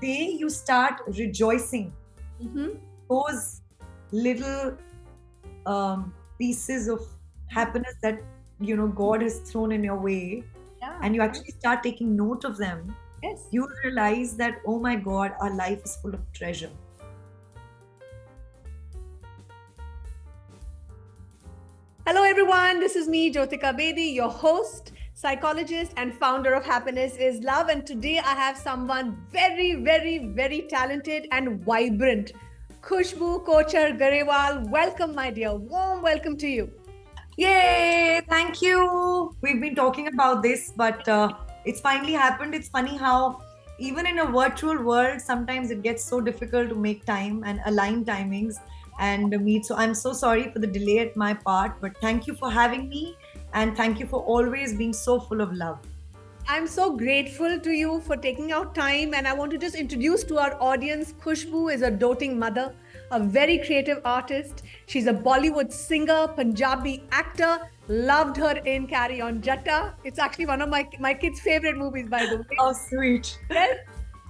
day you start rejoicing those little pieces of happiness that God has thrown in your way, and you actually start taking note of them, Yes. you realize that, oh my God, our life is full of treasure. Hello, everyone. This is me, Jyotika Bedi, your host, psychologist, and founder of Happiness is Love. And today I have someone very, very, very talented and vibrant. Khushbu Kochar Garewal. Welcome, my dear. Warm welcome to you. Yay! Thank you. We've been talking about this, but it's finally happened. It's funny how even in a virtual world, sometimes it gets so difficult to make time and align timings and meet. So I'm so sorry for the delay at my part, but thank you for having me, and thank you for always being so full of love. I'm so grateful to you for taking out time, and I want to just introduce to our audience Khushbu is a doting mother, a very creative artist. She's a Bollywood singer, Punjabi actor. Loved her in Carry On Jatta. It's actually one of my kids' favorite movies, by the way. Oh, sweet. Well,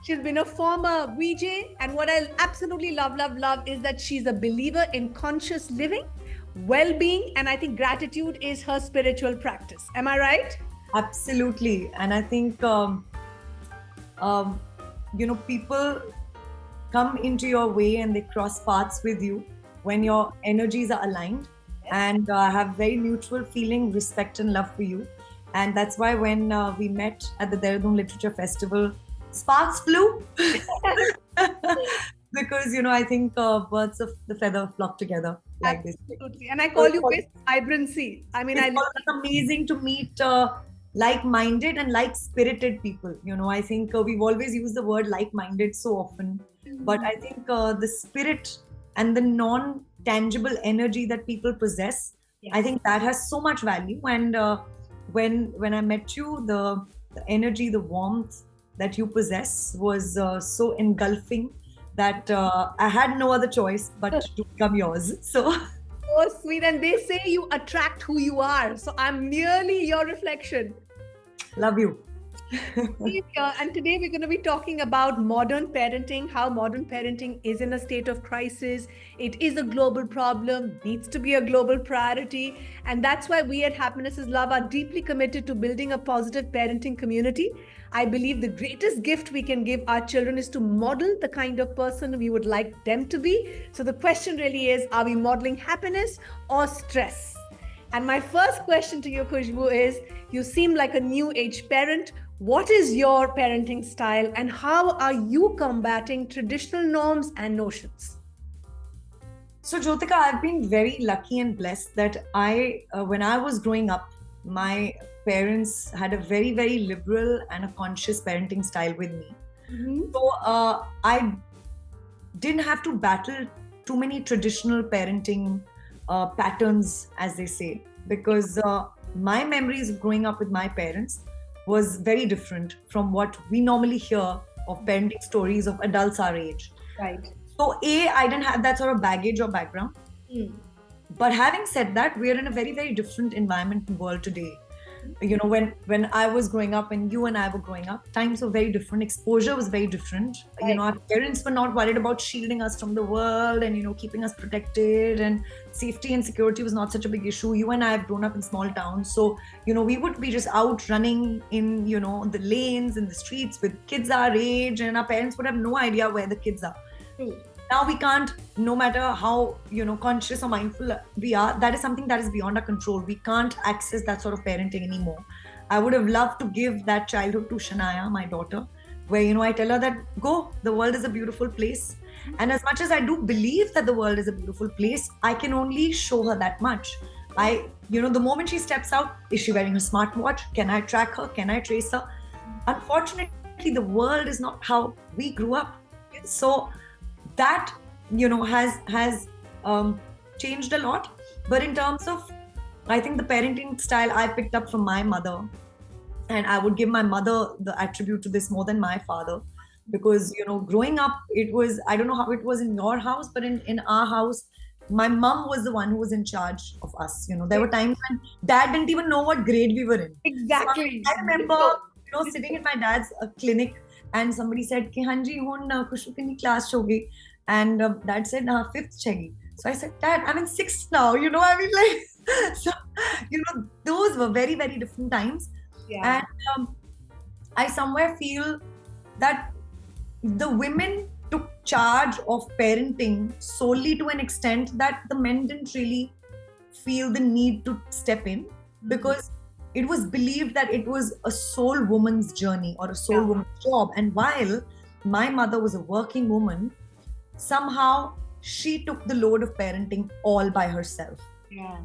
she's been a former VJ, and what I absolutely love is that she's a believer in conscious living, well-being, and I think gratitude is her spiritual practice. Am I right? Absolutely. And I think, people come into your way and they cross paths with you when your energies are aligned and have very mutual feeling, respect, and love for you. And that's why when we met at the Dehradun Literature Festival, sparks flew. Because, I think birds of the feather flock together like this. Absolutely. And I call you Miss Vibrancy. I mean, It's always amazing to meet like-minded and like-spirited people. I think we've always used the word like-minded so often, but I think the spirit and the non-tangible energy that people possess, I think that has so much value. And when I met you, the energy, the warmth that you possess was so engulfing that I had no other choice but to become yours. So. Oh, sweet. And they say you attract who you are. So I'm merely your reflection. Love you. And today we're going to be talking about modern parenting, how modern parenting is in a state of crisis. It is a global problem, needs to be a global priority. And that's why we at Happiness is Love are deeply committed to building a positive parenting community. I believe the greatest gift we can give our children is to model the kind of person we would like them to be. So the question really is, are we modeling happiness or stress? And my first question to you, Khushbu, is you seem like a new age parent. What is your parenting style and how are you combating traditional norms and notions? So, Jyotika, I've been very lucky and blessed that when I was growing up, my parents had a very, very liberal and a conscious parenting style with me. So, I didn't have to battle too many traditional parenting patterns, as they say, because my memories of growing up with my parents was very different from what we normally hear of parenting stories of adults our age. Right. So, I didn't have that sort of baggage or background. But having said that, we are in a very, very different environment and world today. When I was growing up and you and I were growing up, times were very different. Exposure was very different. Right. Our parents were not worried about shielding us from the world and, keeping us protected, and safety and security was not such a big issue. You and I have grown up in small towns. So, we would be just out running in, the lanes and the streets with kids our age, and our parents would have no idea where the kids are. Now we can't, no matter how, conscious or mindful we are, that is something that is beyond our control. We can't access that sort of parenting anymore. I would have loved to give that childhood to Shania, my daughter, where, I tell her that, go, the world is a beautiful place. And as much as I do believe that the world is a beautiful place, I can only show her that much. The moment she steps out, is she wearing a smartwatch? Can I track her? Can I trace her? Unfortunately, the world is not how we grew up. So that has changed a lot. But in terms of, I think the parenting style I picked up from my mother, and I would give my mother the attribute to this more than my father, because growing up, it was, I don't know how it was in your house, but in our house, my mom was the one who was in charge of us. There were times when dad didn't even know what grade we were in. Exactly. So I remember sitting in my dad's clinic and somebody said कि हाँ जी हुन खुशबू कितनी class होगी, and dad said हाँ fifth चेगी. So I said, Dad, I'm in sixth now. You know, I mean, like, so, those were very, very different times. Yeah. And I somewhere feel that the women took charge of parenting solely to an extent that the men didn't really feel the need to step in, because it was believed that it was a sole woman's journey or a sole woman's job. And while my mother was a working woman, somehow she took the load of parenting all by herself. Yeah.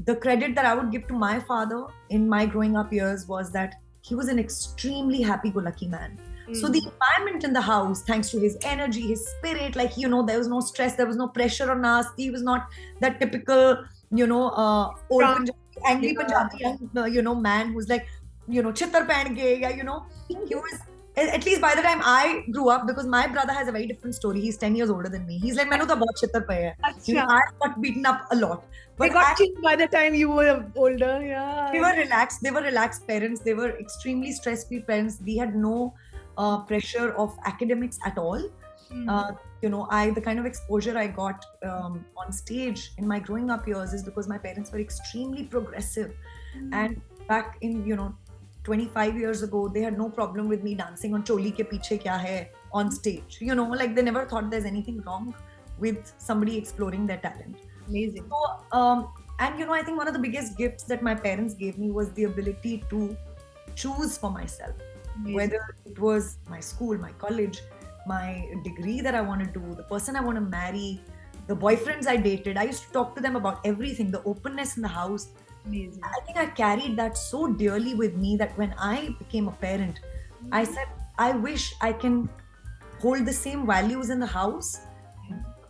The credit that I would give to my father in my growing up years was that he was an extremely happy-go-lucky man. So the environment in the house, thanks to his energy, his spirit, like, there was no stress, there was no pressure on us. He was not that typical, old angry Punjabi, man who's like, chittar pehen ke, he was, at least by the time I grew up, because my brother has a very different story. He's 10 years older than me. He's like, mainu to bahut chittar pe hai. I got beaten up a lot. But they got chilled by the time you were older. Yeah. They were relaxed parents. They were extremely stress-free parents. We had no pressure of academics at all. The kind of exposure I got on stage in my growing up years is because my parents were extremely progressive. And back in, 25 years ago, they had no problem with me dancing on Choli ke Piche Kya Hai on stage. Like they never thought there's anything wrong with somebody exploring their talent. Amazing. So, I think one of the biggest gifts that my parents gave me was the ability to choose for myself. Amazing. Whether it was my school, my college, my degree that I want to do, the person I want to marry, the boyfriends I dated. I used to talk to them about everything, the openness in the house. Amazing. I think I carried that so dearly with me that when I became a parent, I said, I wish I can hold the same values in the house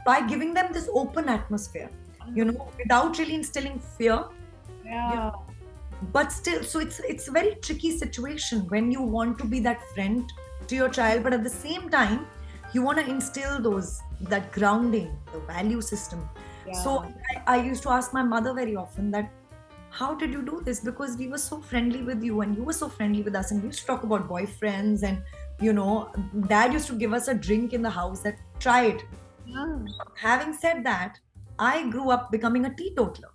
by giving them this open atmosphere, without really instilling fear. Yeah. But still, so it's a very tricky situation when you want to be that friend to your child, but at the same time, you want to instill that grounding, the value system. Yeah. So I used to ask my mother very often that, how did you do this? Because we were so friendly with you and you were so friendly with us, and we used to talk about boyfriends, and dad used to give us a drink in the house that try it. Yeah. Having said that, I grew up becoming a teetotaler.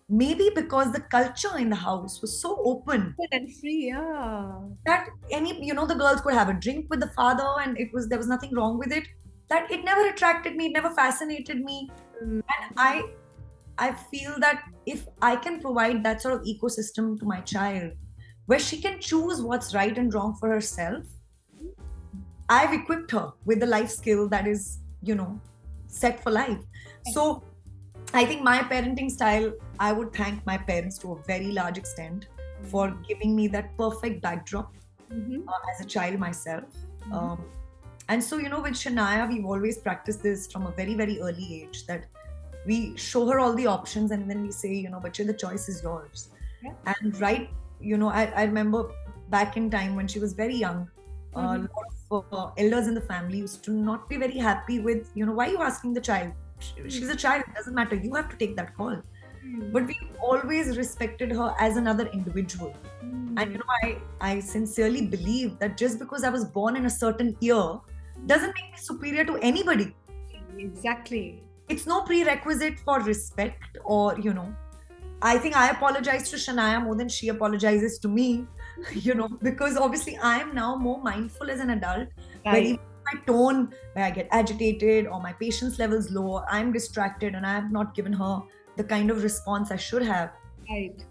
Maybe because the culture in the house was so open and free, yeah, that the girls could have a drink with the father, and there was nothing wrong with it. That it never attracted me, it never fascinated me. And I feel that if I can provide that sort of ecosystem to my child, where she can choose what's right and wrong for herself, I've equipped her with the life skill that is, set for life. So I think my parenting style, I would thank my parents to a very large extent for giving me that perfect backdrop as a child myself. And so, with Shania, we've always practiced this from a very, very early age, that we show her all the options and then we say, Bache, the choice is yours. Yeah. And I remember back in time when she was very young, a lot of elders in the family used to not be very happy with, why are you asking the child? She's a child, it doesn't matter, you have to take that call. But we always respected her as another individual. And I sincerely believe that just because I was born in a certain year doesn't make me superior to anybody. Exactly. It's no prerequisite for respect or, I think I apologize to Shania more than she apologizes to me, because obviously I am now more mindful as an adult. Right. Where even my tone, where I get agitated or my patience level's low, I'm distracted and I have not given her the kind of response I should have. Right.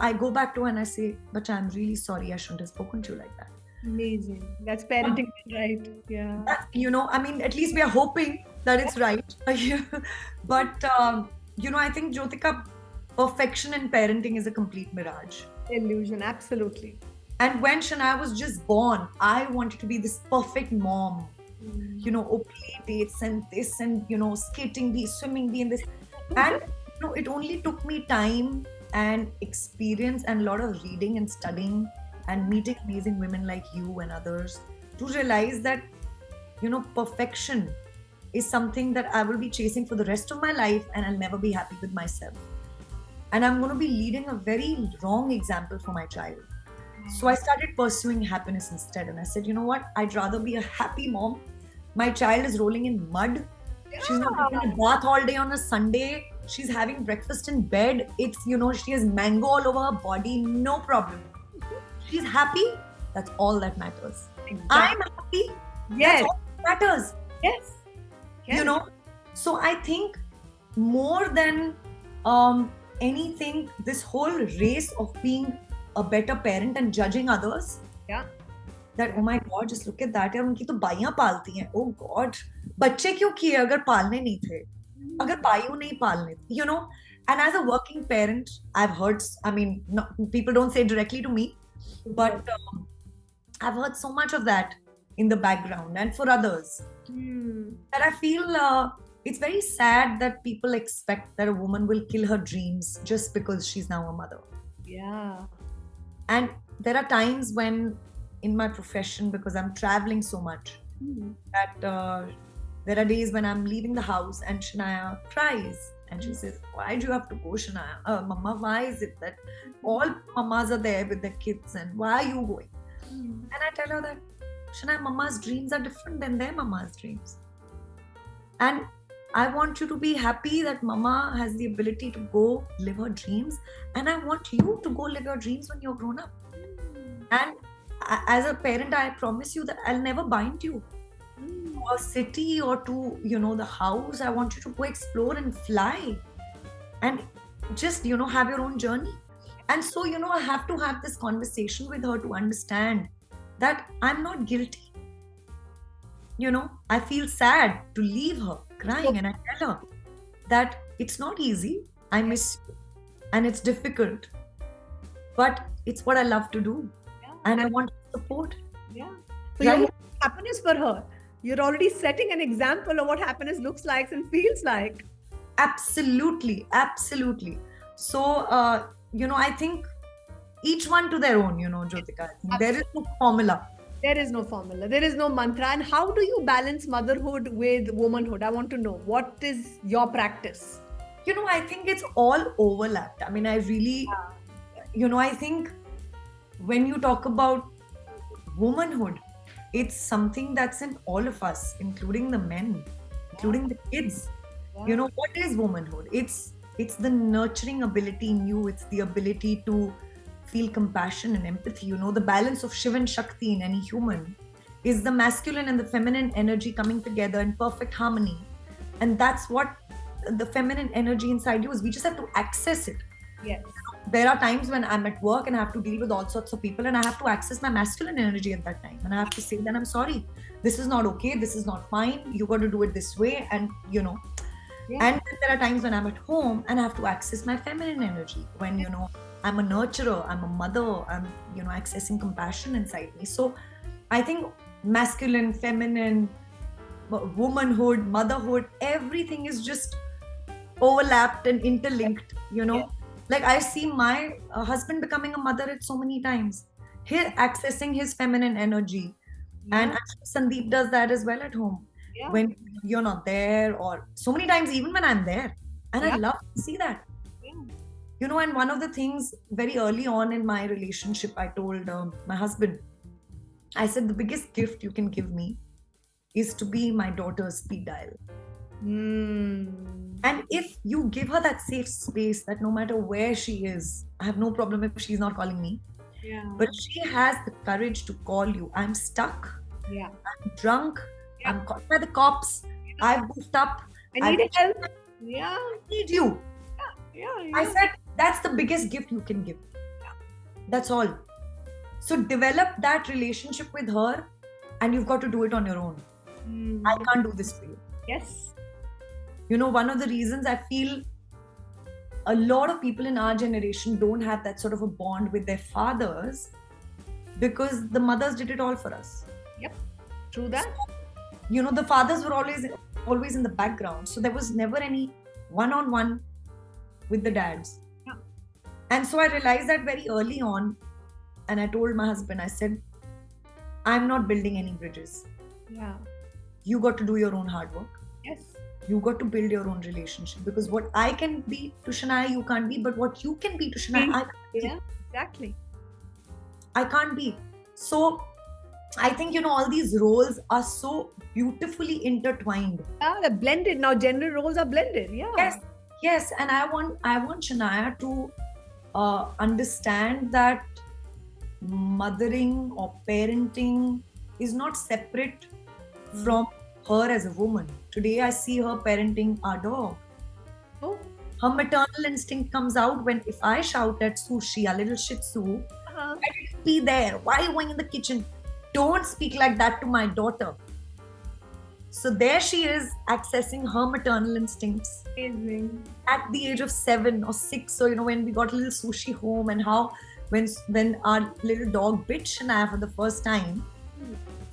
I go back to her and I say, but I'm really sorry, I shouldn't have spoken to you like that. Amazing. That's parenting, right? Yeah. At least we are hoping that it's right. But, I think, Jyotika, perfection in parenting is a complete mirage. Illusion, absolutely. And when Shania was just born, I wanted to be this perfect mom. Play dates and this and, skating bee, swimming bee and this. And, it only took me time and experience and a lot of reading and studying and meeting amazing women like you and others to realize that, perfection is something that I will be chasing for the rest of my life and I'll never be happy with myself. And I'm going to be leading a very wrong example for my child. So I started pursuing happiness instead. And I said, you know what? I'd rather be a happy mom. My child is rolling in mud. She's not taking a bath all day on a Sunday. She's having breakfast in bed. She has mango all over her body. No problem. She's happy. That's all that matters. Exactly. I'm happy. Yes. That's all that matters. Yes. Yes. So I think more than anything, this whole race of being a better parent and judging others, Yeah. that oh my god, just look at that, यार उनकी तो बाइयां पालती हैं, oh god, बच्चे क्यों किए अगर पालने नहीं थे, अगर बाइयों नहीं पालने, and as a working parent, I've heard, people don't say it directly to me, but I've heard so much of that in the background and for others that I feel it's very sad that people expect that a woman will kill her dreams just because she's now a mother. Yeah. And there are times when in my profession, because I'm traveling so much, that there are days when I'm leaving the house and Shania cries and she says, why do you have to go, Shania? Mama, why is it that all mamas are there with their kids and why are you going? And I tell her that, Shania, mama's dreams are different than their mama's dreams. And I want you to be happy that mama has the ability to go live her dreams. And I want you to go live your dreams when you're grown up. And as a parent, I promise you that I'll never bind you to a city or to, the house. I want you to go explore and fly and just, have your own journey. And so, I have to have this conversation with her to understand that I'm not guilty. I feel sad to leave her crying, and I tell her that it's not easy. I miss you and it's difficult, but it's what I love to do. And I want support. Yeah. So you want happiness for her. You're already setting an example of what happiness looks like and feels like. Absolutely. Absolutely. So, I think each one to their own, Jyotika. There is no formula. There is no formula. There is no mantra. And how do you balance motherhood with womanhood? I want to know. What is your practice? I think it's all overlapped. I really, I think when you talk about womanhood, it's something that's in all of us, including the men, including the kids. What is womanhood? It's the nurturing ability in you. It's the ability to feel compassion and empathy. The balance of Shiva and Shakti in any human is the masculine and the feminine energy coming together in perfect harmony. And that's what the feminine energy inside you is. We just have to access it. Yes. There are times when I'm at work and I have to deal with all sorts of people and I have to access my masculine energy at that time. And I have to say that I'm sorry. This is not okay. This is not fine. You got to do it this way. And, and there are times when I'm at home and I have to access my feminine energy when, I'm a nurturer, I'm a mother, I'm, accessing compassion inside me. So I think masculine, feminine, womanhood, motherhood, everything is just overlapped and interlinked, Like I see my husband becoming a mother at so many times. He's accessing his feminine energy. And Sandeep does that as well at home. When you're not there or so many times, even when I'm there. And I love to see that. And one of the things very early on in my relationship, I told my husband, I said, the biggest gift you can give me is to be my daughter's speed dial. And if you give her that safe space that no matter where she is, I have no problem if she's not calling me. But she has the courage to call you. I'm stuck. I'm drunk. I'm caught by the cops. I've goofed up. I need help. I need you. I said, that's the biggest gift you can give. That's all. So develop that relationship with her and you've got to do it on your own. I can't do this for you. Yes. One of the reasons I feel a lot of people in our generation don't have that sort of a bond with their fathers because the mothers did it all for us. Yep. True that. So, the fathers were always in the background. So there was never any one-on-one with the dads. And so I realized that very early on. And I told my husband, I said, I'm not building any bridges. You got to do your own hard work. Yes. You got to build your own relationship because what I can be to Shania, you can't be, but what you can be to Shania, I can't be. Exactly. I can't be. So I think, all these roles are so beautifully intertwined. Yeah, they're blended now. Gender roles are blended. Yeah. Yes. And I want Shania to understand that mothering or parenting is not separate from her as a woman. Today I see her parenting our dog. Oh. Her maternal instinct comes out when if I shout at Sushi, a little Shih Tzu, Uh-huh. I didn't be there. Why are you going in the kitchen? Don't speak like that to my daughter. So there she is accessing her maternal instincts Amazing. at the age of 7 or 6. So, when we got little Sushi home and how when our little dog bit Shania for the first time.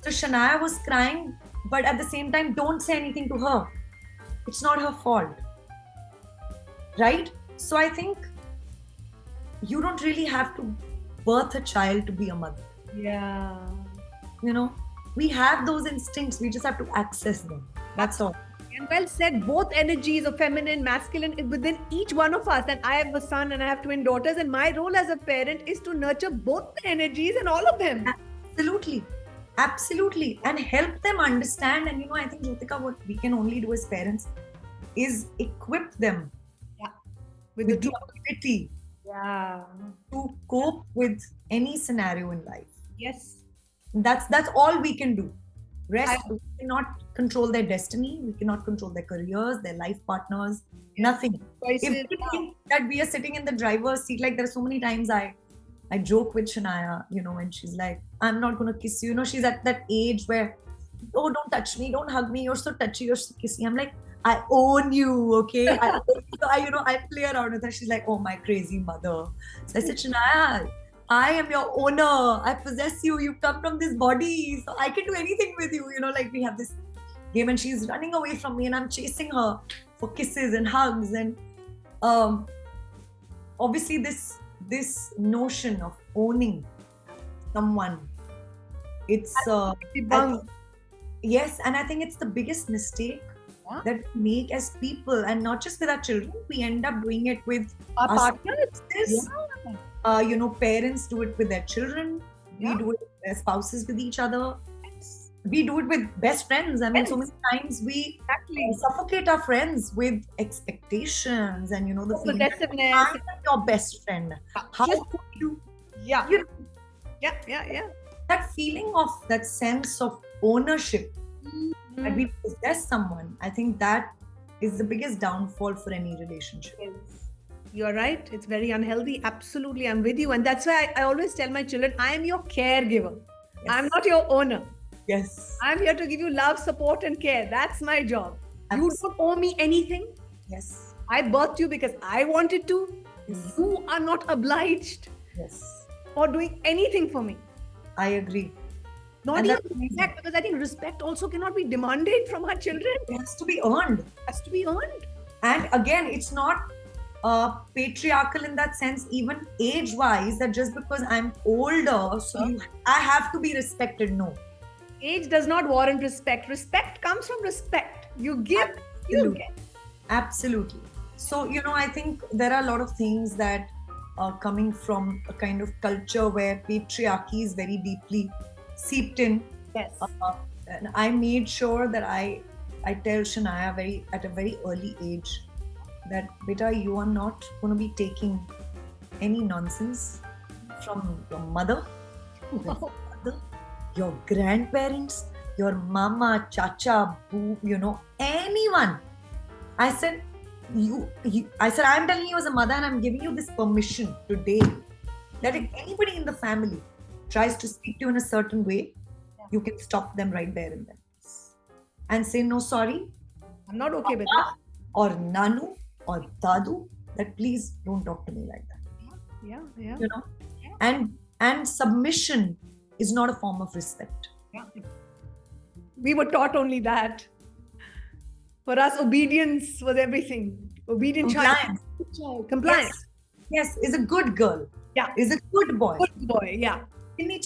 So Shania was crying, but at the same time, don't say anything to her. It's not her fault. Right? So I think you don't really have to birth a child to be a mother. Yeah. We have those instincts. We just have to access them. That's all. And well said, both energies of feminine, masculine within each one of us. And I have a son and I have twin daughters, and my role as a parent is to nurture both the energies and all of them. Absolutely. And help them understand. And I think, Jyotika, what we can only do as parents is equip them with the ability to cope with any scenario in life. Yes. That's all we can do. Rest, we cannot control their destiny. We cannot control their careers, their life partners, nothing. If we think that we are sitting in the driver's seat, like there are so many times I joke with Shania, when she's like, I'm not going to kiss you. She's at that age where, oh, don't touch me, don't hug me. You're so touchy, you're so kissy. I'm like, I own you, okay? I play around with her. She's like, oh, my crazy mother. So I said, Shania, I am your owner. I possess you. You come from this body. So I can do anything with you. Like we have this game and she's running away from me and I'm chasing her for kisses and hugs. And obviously this notion of owning someone, it's yes, and I think it's the biggest mistake that we make as people, and not just with our children. We end up doing it with our partners. Parents do it with their children. We do it with their spouses, with each other. We do it with best friends. I mean, so many times we suffocate our friends with expectations and the feeling that I am your best friend. How could you? That feeling of that sense of ownership that we possess someone, I think that is the biggest downfall for any relationship. Yes. You're right. It's very unhealthy. Absolutely. I'm with you. And that's why I always tell my children, I am your caregiver. Yes. I'm not your owner. Yes. I'm here to give you love, support, and care. That's my job. Absolutely. You don't owe me anything. Yes. I birthed you because I wanted to. Yes. You are not obliged for doing anything for me. I agree. Not even respect, because I think respect also cannot be demanded from our children. It has to be earned. And again, it's not patriarchal in that sense, even age-wise, that just because I'm older, I have to be respected. No. Age does not warrant respect. Respect comes from respect. You give, you get. Absolutely. So, I think there are a lot of things that are coming from a kind of culture where patriarchy is very deeply seeped in. Yes. And I made sure that I tell Shania at a very early age that, beta, you are not going to be taking any nonsense from your mother, your grandparents, your mama, chacha, boo, anyone. I said, I'm telling you as a mother, and I'm giving you this permission today that if anybody in the family tries to speak to you in a certain way, you can stop them right there and then and say, no, sorry, I'm not okay with that. Or Nanu or Dadu, that please don't talk to me like that. And submission is not a form of respect. We were taught only that. For us, obedience was everything. Obedient child. Compliance. Yes, is a good girl. Yeah. Is a good boy. Good boy, yeah. Good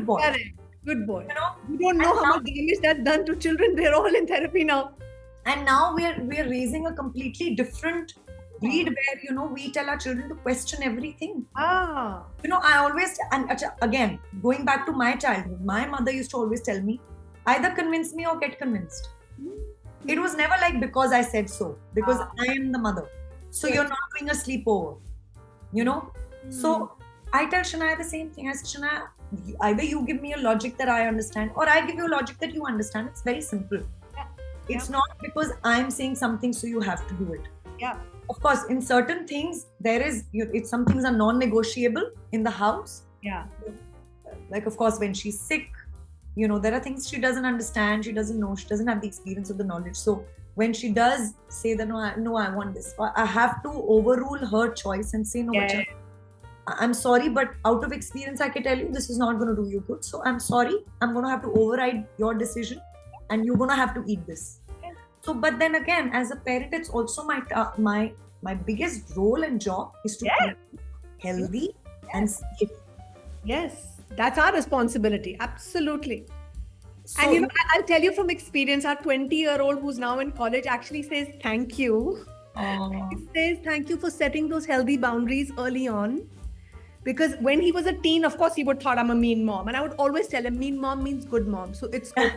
boy. Correct. Good boy. You don't know how much damage that's done to children. They're all in therapy now. And now we are raising a completely different breed where, you know, we tell our children to question everything. Ah. You know, I always, and again, going back to my childhood, my mother used to always tell me, either convince me or get convinced. It was never like because I said so, because I am the mother. So Yes. you're not doing a sleepover, you know? So I tell Shania the same thing. I say, Shania, either you give me a logic that I understand, or I give you a logic that you understand. It's very simple. Yeah. It's not because I'm saying something, so you have to do it. Yeah. Of course, in certain things, there is, some things are non-negotiable in the house. Yeah. Like, of course, when she's sick, you know, there are things she doesn't understand, she doesn't know, she doesn't have the experience of the knowledge. So when she does say that, no, I want this, I have to overrule her choice and say, no, Yeah. I'm sorry, but out of experience, I can tell you this is not going to do you good. So I'm sorry, I'm going to have to override your decision and you're going to have to eat this. Yeah. So, but then again, as a parent, it's also my biggest role and job is to Yeah. keep healthy and safe. Yes. That's our responsibility. Absolutely. So, And you know, I'll tell you from experience, our 20-year-old who's now in college actually says thank you. He says thank you for setting those healthy boundaries early on. Because when he was a teen, of course, he would thought I'm a mean mom. And I would always tell him mean mom means good mom. So it's good.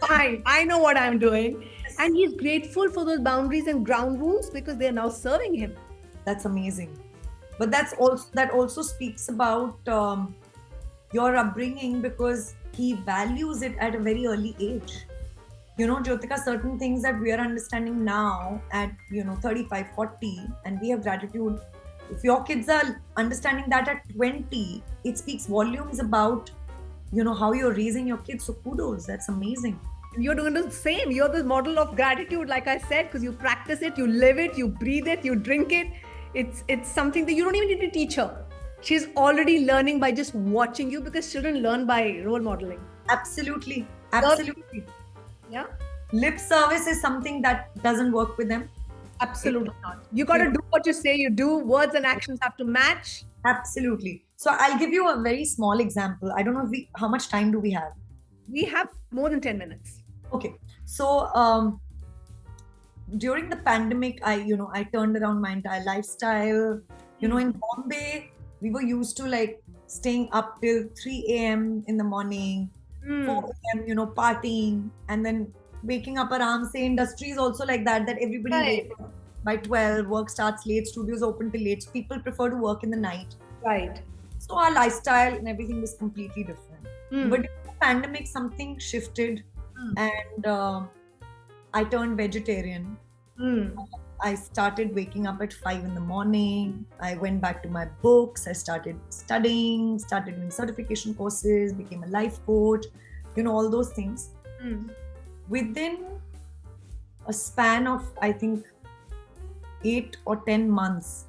Fine. I know what I'm doing. And he's grateful for those boundaries and ground rules because they're now serving him. That's amazing. But that also speaks about your upbringing, because he values it at a very early age. You know, Jyotika, certain things that we are understanding now at, 35, 40, and we have gratitude. If your kids are understanding that at 20, it speaks volumes about, how you're raising your kids. So kudos, that's amazing. You're doing the same. You're the model of gratitude, like I said, because you practice it, you live it, you breathe it, you drink it. It's something that you don't even need to teach her. She's already learning by just watching you, because children learn by role modeling. Absolutely. Yeah. Lip service is something that doesn't work with them. Absolutely not. You got to do what you say you do. Words and actions have to match. Absolutely. So I'll give you a very small example. I don't know how much time do we have? We have more than 10 minutes. Okay. So during the pandemic, I turned around my entire lifestyle. In Bombay, we were used to like staying up till 3 a.m. in the morning, 4 a.m., partying, and then waking up around. Say industry is also like that everybody wakes up by 12, work starts late, studios open till late. So people prefer to work in the night. Right. So our lifestyle and everything was completely different. But during the pandemic, something shifted and I turned vegetarian. I started waking up at 5 in the morning. I went back to my books. I started studying, started doing certification courses, became a life coach, all those things. Within a span of, I think, 8 or 10 months,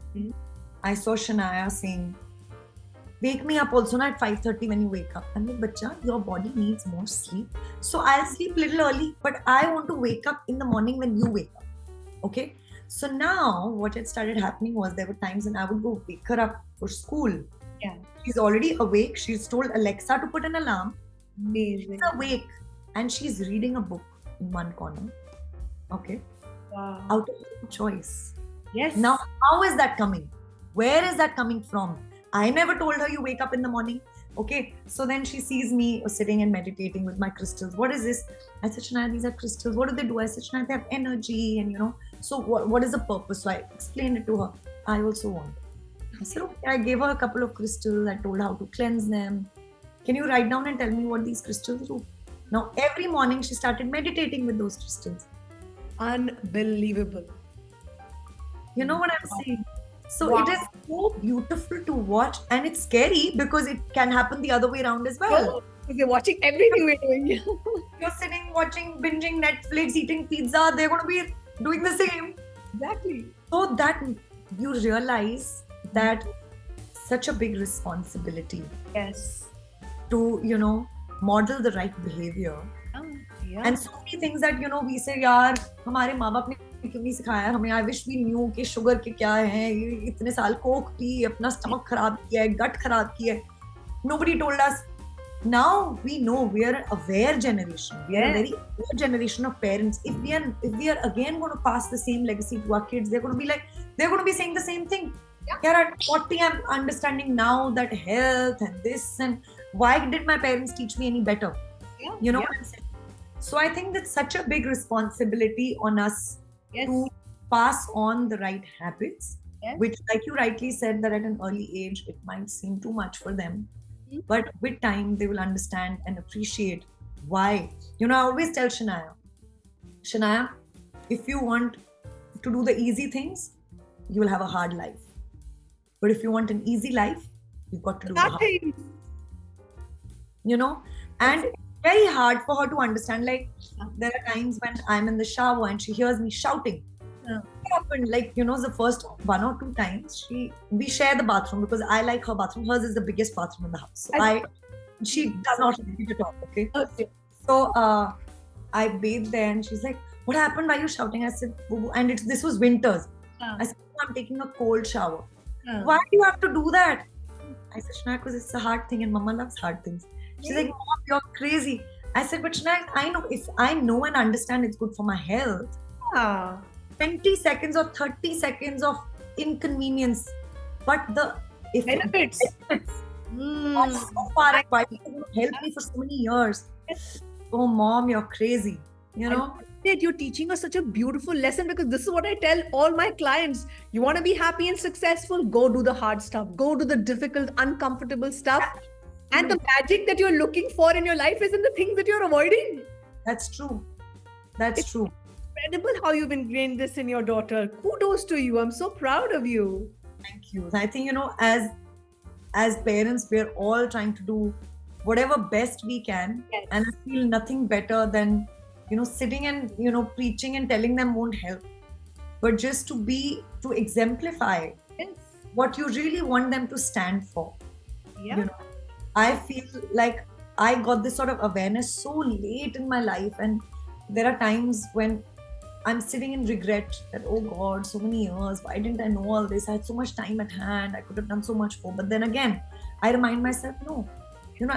I saw Shania saying, wake me up also at 5:30 when you wake up. I'm like, Bacha, your body needs more sleep. So I'll sleep a little early, but I want to wake up in the morning when you wake up. Okay? So now what had started happening was there were times when I would go wake her up for school. Yeah. She's already awake. She's told Alexa to put an alarm. Amazing. She's awake and she's reading a book in one corner. Okay? Wow. Out of choice. Yes. Now, how is that coming? Where is that coming from? I never told her you wake up in the morning. Okay, so then she sees me sitting and meditating with my crystals. What is this? I said, Shania, these are crystals. What do they do? I said, Shania, they have energy and so what is the purpose? So I explained it to her. I also want. I said, okay, I gave her a couple of crystals. I told her how to cleanse them. Can you write down and tell me what these crystals do? Now, every morning she started meditating with those crystals. Unbelievable. You know what I'm saying? So Wow. It is so beautiful to watch, and it's scary because it can happen the other way around as well. Because they're watching everything we're doing. You're sitting, watching, binging Netflix, eating pizza, they're going to be doing the same. Exactly. So that you realize that such a big responsibility Yes. to, model the right behavior. Yeah. And so many things that, we say, यार हमारे माँ बाप ने क्यों नहीं सिखाया हमें. I wish we knew कि शुगर के क्या है, ये इतने साल कोक पी, अपना स्टमक खराब किया है, गट खराब किया है. Nobody told us now we know we are an aware generation. We are a Yes. very aware generation of parents. If we are again going to pass the same legacy to our kids, they're going to be saying the same thing. Yeah, at 40, I'm understanding now that health and this, and why did my parents teach me any better? Yeah. You know Yeah. what I'm saying? So I think that's such a big responsibility on us Yes. to pass on the right habits, Yes. which, like you rightly said, that at an early age it might seem too much for them, Mhm. but with time they will understand and appreciate why. I always tell Shania, if you want to do the easy things, you will have a hard life. But if you want an easy life, you've got to do the hard. Nothing. And it's very hard for her to understand. Like, there are times when I'm in the shower and she hears me shouting. Yeah. What happened? Like, the first 1 or 2 times we share the bathroom because I like her bathroom. Hers is the biggest bathroom in the house. So she does not like it at all. Okay. Okay. So I bathed there and she's like, "What happened? Why are you shouting?" I said, and this was winters. I said, "I'm taking a cold shower." "Why do you have to do that?" I said, "Shania, because it's a hard thing and Mama loves hard things." She's like, "Mom, you're crazy." I said, "But Shania, I know, if I know and understand it's good for my health, Ah. 20 seconds or 30 seconds of inconvenience, but the Benefits. are so far and wide. It's going to help me for so many years." Oh, Mom, you're crazy. That you're teaching us such a beautiful lesson, because this is what I tell all my clients. You want to be happy and successful, go do the hard stuff, go do the difficult, uncomfortable stuff. And the magic that you're looking for in your life is in the things that you're avoiding. That's true. That's true. Incredible how you've ingrained this in your daughter. Kudos to you. I'm so proud of you. Thank you. I think, as parents, we're all trying to do whatever best we can. Yes. And I feel nothing better than, sitting and, preaching and telling them won't help. But just to exemplify Yes. what you really want them to stand for. Yeah. I feel like I got this sort of awareness so late in my life, and there are times when I'm sitting in regret that, oh God, so many years, why didn't I know all this? I had so much time at hand, I could have done so much more. But then again, I remind myself, no,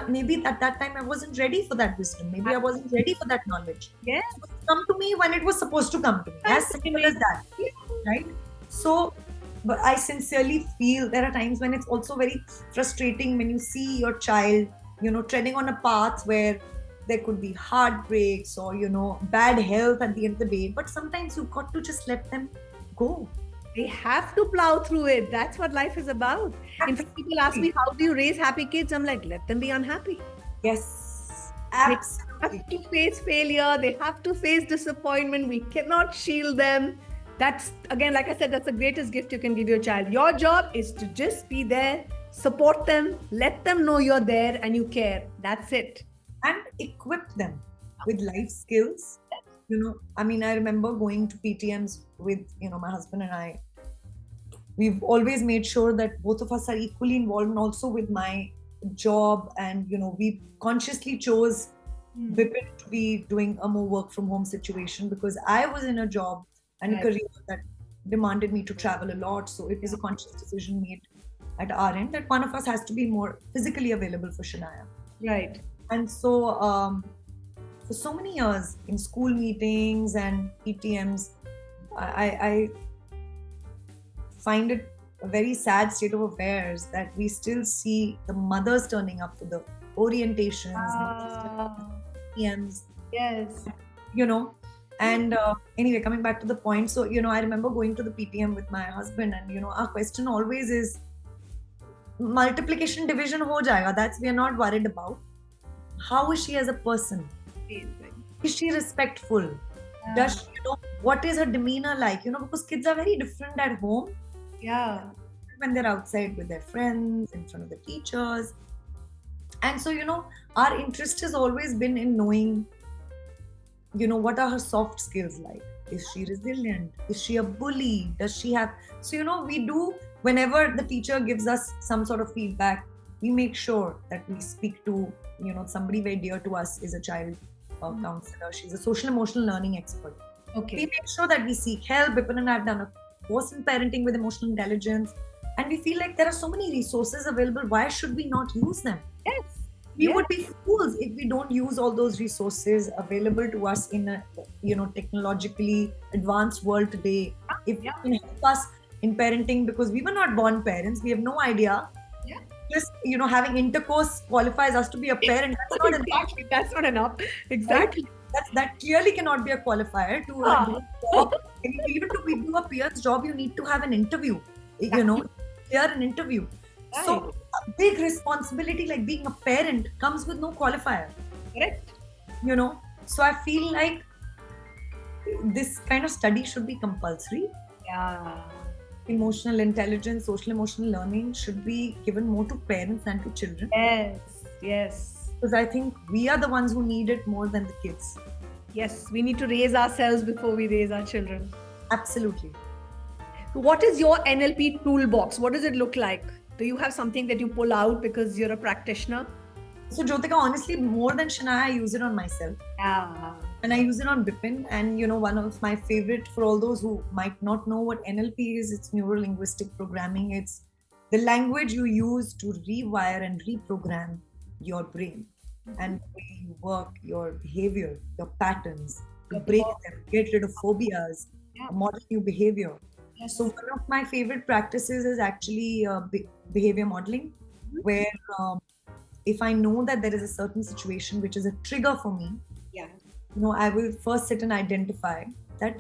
maybe at that time I wasn't ready for that wisdom. Maybe I wasn't ready for that knowledge. Yes. So it come to me when it was supposed to come to me. As simple as that. Yeah. Right? So, but I sincerely feel there are times when it's also very frustrating when you see your child, treading on a path where there could be heartbreaks or, bad health at the end of the day. But sometimes you've got to just let them go. They have to plow through it. That's what life is about. In fact, people ask me, how do you raise happy kids? I'm like, let them be unhappy. Yes, They absolutely. have to face failure. They have to face disappointment. We cannot shield them. That's, again, like I said, that's the greatest gift you can give your child. Your job is to just be there, support them, let them know you're there and you care. That's it. And equip them with life skills. I remember going to PTMs with, my husband and I. We've always made sure that both of us are equally involved, and also with my job. And, we consciously chose Bipin to be doing a more work from home situation because I was in a job and a Right. career that demanded me to travel a lot. So it was a conscious decision made at our end that one of us has to be more physically available for Shania. Right. And so for so many years in school meetings and PTMs, I find it a very sad state of affairs that we still see the mothers turning up for the orientations, PTMs, Yes. And anyway, coming back to the point, so, I remember going to the PTM with my husband, and, our question always is, multiplication division ho jayega. That's we are not worried about. How is she as a person? Is she respectful? Does she, what is her demeanor like? Because kids are very different at home Yeah. when they're outside with their friends, in front of the teachers. And so, our interest has always been in knowing, what are her soft skills like? Is she resilient? Is she a bully? Does she have... So, we do, whenever the teacher gives us some sort of feedback, we make sure that we speak to, somebody very dear to us is a child counselor. She's a social emotional learning expert. Okay. We make sure that we seek help. Bipin and I have done a course in parenting with emotional intelligence. And we feel like there are so many resources available. Why should we not use them? Yes. We would be fools if we don't use all those resources available to us in a technologically advanced world today. If Yeah. it can help us in parenting, because we were not born parents, we have no idea. Yeah. Just having intercourse qualifies us to be a parent. That's not enough, Exactly. That's not enough. right? Exactly. That clearly cannot be a qualifier to Ah. do a job. Even to do a peer's job, you need to have an interview. Clear an interview. Right. So a big responsibility like being a parent comes with no qualifier. Correct. So I feel like this kind of study should be compulsory. Yeah. Emotional intelligence, social emotional learning should be given more to parents than to children, Yes. Yes. because I think we are the ones who need it more than the kids. Yes. We need to raise ourselves before we raise our children. Absolutely. What is your NLP toolbox? What does it look like? Do you have something that you pull out because you're a practitioner? So Jyotika, honestly, more than Shania, I use it on myself. Yeah. And I use it on Bipin. And one of my favorite, for all those who might not know what NLP is, it's neuro linguistic programming. It's the language you use to rewire and reprogram your brain and the way you work, your behavior, your patterns, to break them, get rid of phobias, model new behavior. Yes. So one of my favorite practices is actually behavior modeling, where if I know that there is a certain situation which is a trigger for me, Yeah. I will first sit and identify that,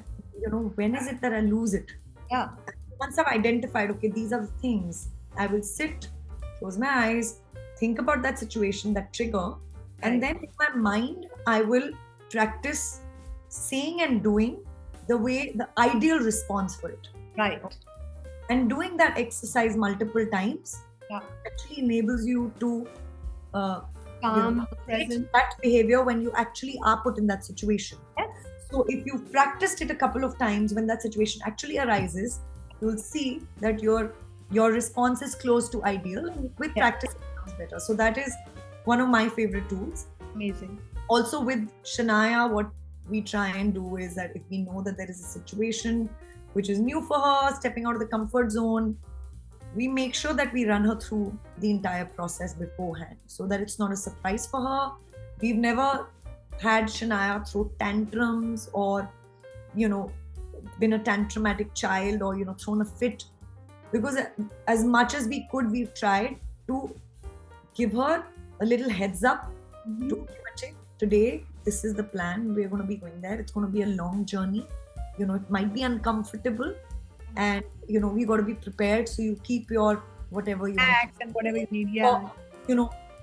when is it that I lose it? Yeah. Once I've identified, okay, these are the things, I will sit, close my eyes, think about that situation, that trigger, and then in my mind, I will practice saying and doing the ideal response for it. Right. And doing that exercise multiple times actually enables you to Calm, present. that behavior when you actually are put in that situation. Yes. So if you've practiced it a couple of times, when that situation actually arises, you'll see that your response is close to ideal, and with practice it becomes better. So that is one of my favorite tools. Amazing. Also with Shania, what we try and do is that if we know that there is a situation which is new for her, stepping out of the comfort zone, we make sure that we run her through the entire process beforehand, so that it's not a surprise for her. We've never had Shania throw tantrums or, been a tantrumatic child or, thrown a fit, because as much as we could, we've tried to give her a little heads up to today, this is the plan. We're going to be going there. It's going to be a long journey. It might be uncomfortable, and we got to be prepared. So you keep your whatever you Snacks and whatever you need. Yeah.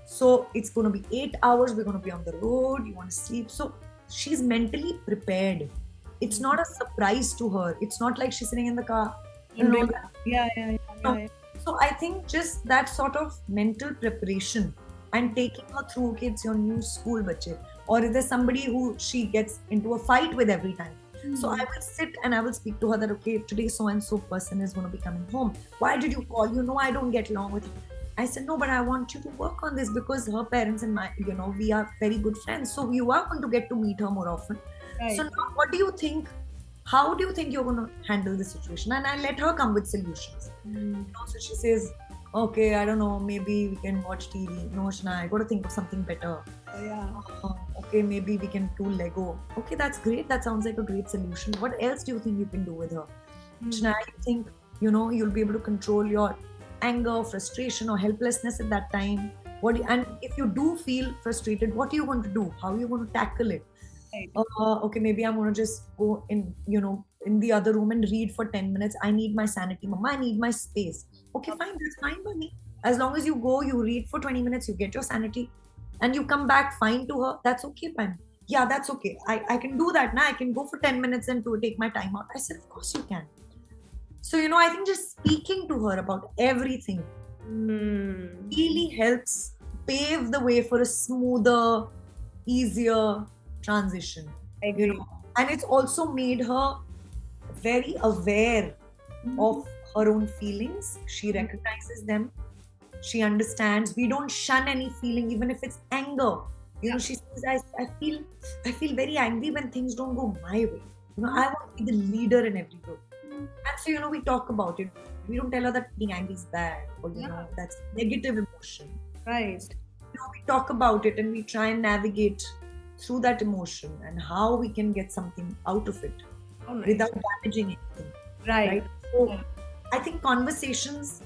So it's going to be 8 hours. We're going to be on the road. You want to sleep. So she's mentally prepared. It's not a surprise to her. It's not like she's sitting in the car. Yeah. So I think just that sort of mental preparation and taking her through, okay, it's your new school, bache. Or if there's somebody who she gets into a fight with every time. So I will sit and I will speak to her that, okay, today so and so person is going to be coming home. Why did you call? I don't get along with her. I said, no, but I want you to work on this, because her parents and we are very good friends. So you are going to get to meet her more often. Right. So now what do you think? How do you think you're going to handle this situation? And I let her come with solutions. So she says, okay, I don't know, maybe we can watch TV. No, Shana, I got to think of something better. Yeah. Okay, maybe we can do Lego. Okay, that's great. That sounds like a great solution. What else do you think you can do with her? Shana, you think, you'll be able to control your anger, frustration, or helplessness at that time? And if you do feel frustrated, what are you going to do? How are you going to tackle it? Right. Okay, maybe I'm going to just go in, in the other room and read for 10 minutes. I need my sanity, Mama. I need my space. Okay, fine. That's fine by me. As long as you go, you read for 20 minutes, you get your sanity, and you come back fine to her. That's okay by me. Yeah, that's okay. I can do that now. I can go for 10 minutes and to take my time out. I said, of course you can. So, I think just speaking to her about everything really helps pave the way for a smoother, easier transition. And it's also made her very aware of her own feelings. She recognizes them. She understands. We don't shun any feeling, even if it's anger. She says, I feel very angry when things don't go my way. I want to be the leader in every group. And so, we talk about it. We don't tell her that being angry is bad, or that's negative emotion. Right. we talk about it and we try and navigate through that emotion and how we can get something out of it Oh, nice. without damaging anything. Right. So I think conversations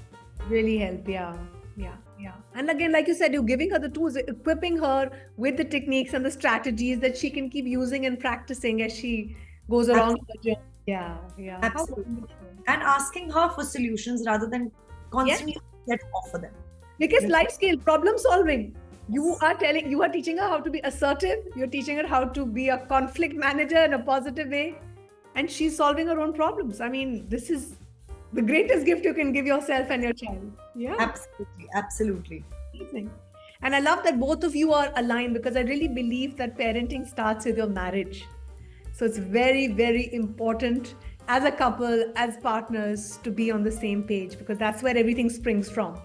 Really help. Yeah. Yeah. And again, like you said, you're giving her the tools, equipping her with the techniques and the strategies that she can keep using and practicing as she goes along her journey. Yeah. How Absolutely. wonderful. And asking her for solutions rather than constantly get offer them. Because Yes. life skill, problem solving. You are teaching her how to be assertive. You're teaching her how to be a conflict manager in a positive way. And she's solving her own problems. I mean, this is the greatest gift you can give yourself and your child. Yeah. Absolutely. Amazing. And I love that both of you are aligned, because I really believe that parenting starts with your marriage. So it's very, very important as a couple, as partners, to be on the same page, because that's where everything springs from.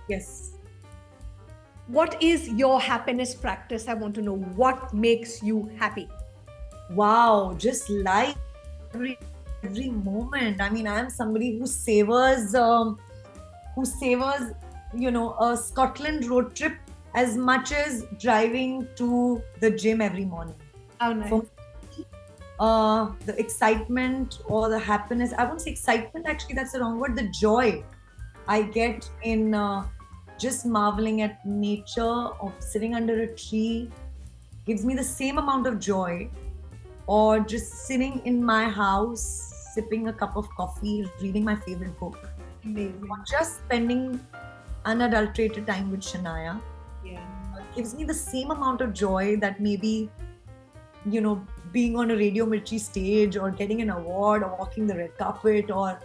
Yes. What is your happiness practice? I want to know what makes you happy. Wow, just life every moment. I mean, I am somebody who savors a Scotland road trip as much as driving to the gym every morning. How nice. For the excitement or the happiness, I won't say excitement, actually that's the wrong word, the joy I get in just marveling at nature, of sitting under a tree, gives me the same amount of joy, or just sitting in my house sipping a cup of coffee, reading my favorite book, Amazing. or just spending unadulterated time with Shania. Yeah. Gives me the same amount of joy that maybe, being on a Radio Mirchi stage or getting an award or walking the red carpet or,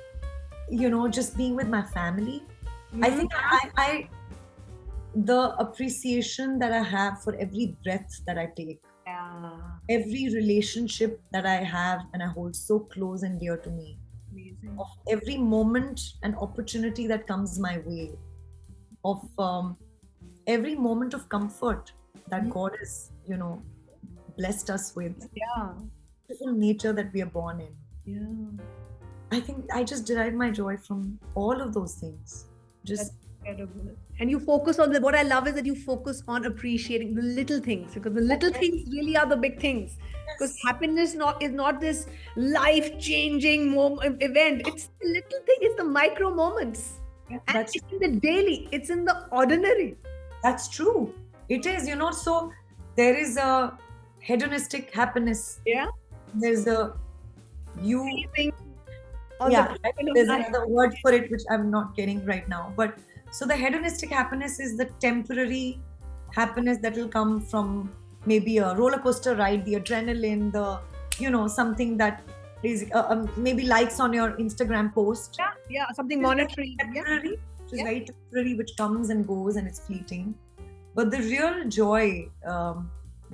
just being with my family. I think the appreciation that I have for every breath that I take, every relationship that I have and I hold so close and dear to me, Amazing. of every moment and opportunity that comes my way, of every moment of comfort that God has, blessed us with, Yeah. beautiful nature that we are born in. Yeah. I think I just derive my joy from all of those things. Just Incredible. And you focus on what I love is that you focus on appreciating the little things, because the little things really are the big things. Because happiness is not this life-changing event. It's the little thing, it's the micro moments. And that's it's in the daily, it's in the ordinary. That's true. It is, so there is a hedonistic happiness. Yeah. There's a Anything on yeah, the there's another word for it which I'm not getting right now. But so the hedonistic happiness is the temporary happiness that will come from maybe a roller coaster ride, the adrenaline, the something that is maybe likes on your Instagram post. Yeah, something monetary. Temporary, which is very temporary, which comes and goes and it's fleeting. But the real joy,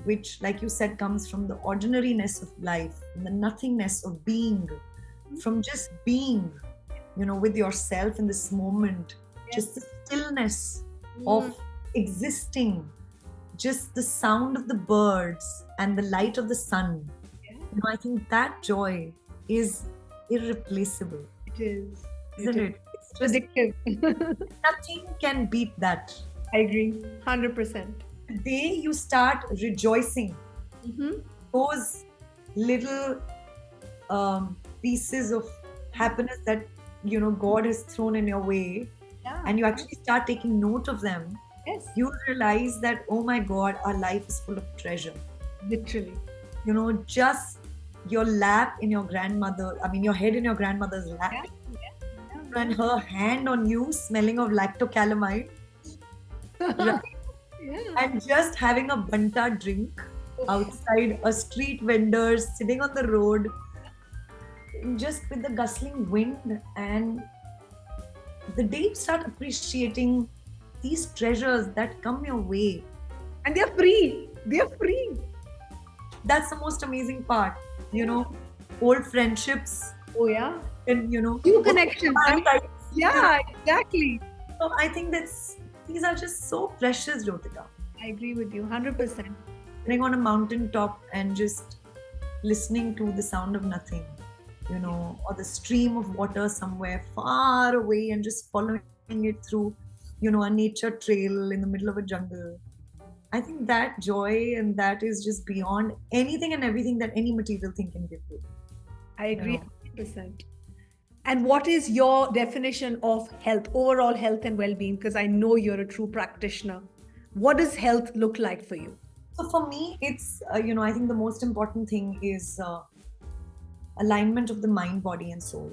which, like you said, comes from the ordinariness of life, the nothingness of being, from just being, with yourself in this moment, just the stillness of existing, just the sound of the birds and the light of the sun. I think that joy is irreplaceable. It is. Isn't it? It's just addictive. Nothing can beat that. I agree. 100%. The day you start rejoicing, those little pieces of happiness that God has thrown in your way, and you actually start taking note of them, you realize that, oh my God, our life is full of treasure. Literally. Just your lap in your grandmother, your head in your grandmother's lap, and her hand on you smelling of lactocalamine, right? And just having a banta drink outside, a street vendor sitting on the road, just with the gustling wind. And the day you start appreciating these treasures that come your way, and they're free. That's the most amazing part. Old friendships. Oh yeah. And new connections. Yeah, exactly. So I think these are just so precious, Jyotika. I agree with you 100%. Sitting on a mountain top and just listening to the sound of nothing, or the stream of water somewhere far away, and just following it through, a nature trail in the middle of a jungle. I think that joy and that is just beyond anything and everything that any material thing can give you. I You agree know, 100%. And what is your definition of health, overall health and well-being? Because I know you're a true practitioner. What does health look like for you? so for me, it's I think the most important thing is alignment of the mind, body, and soul.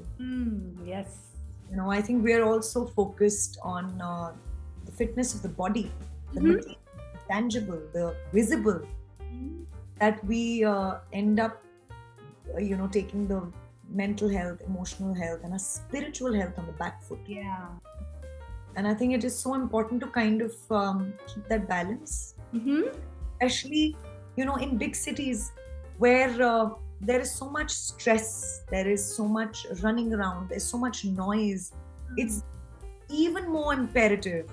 Yes. I think we are also focused on the fitness of the body, the Mhm. material, the tangible, the visible, that we end up, taking the mental health, emotional health, and our spiritual health on the back foot. Yeah. And I think it is so important to kind of keep that balance, especially, in big cities where there is so much stress, there is so much running around, there's so much noise. It's even more imperative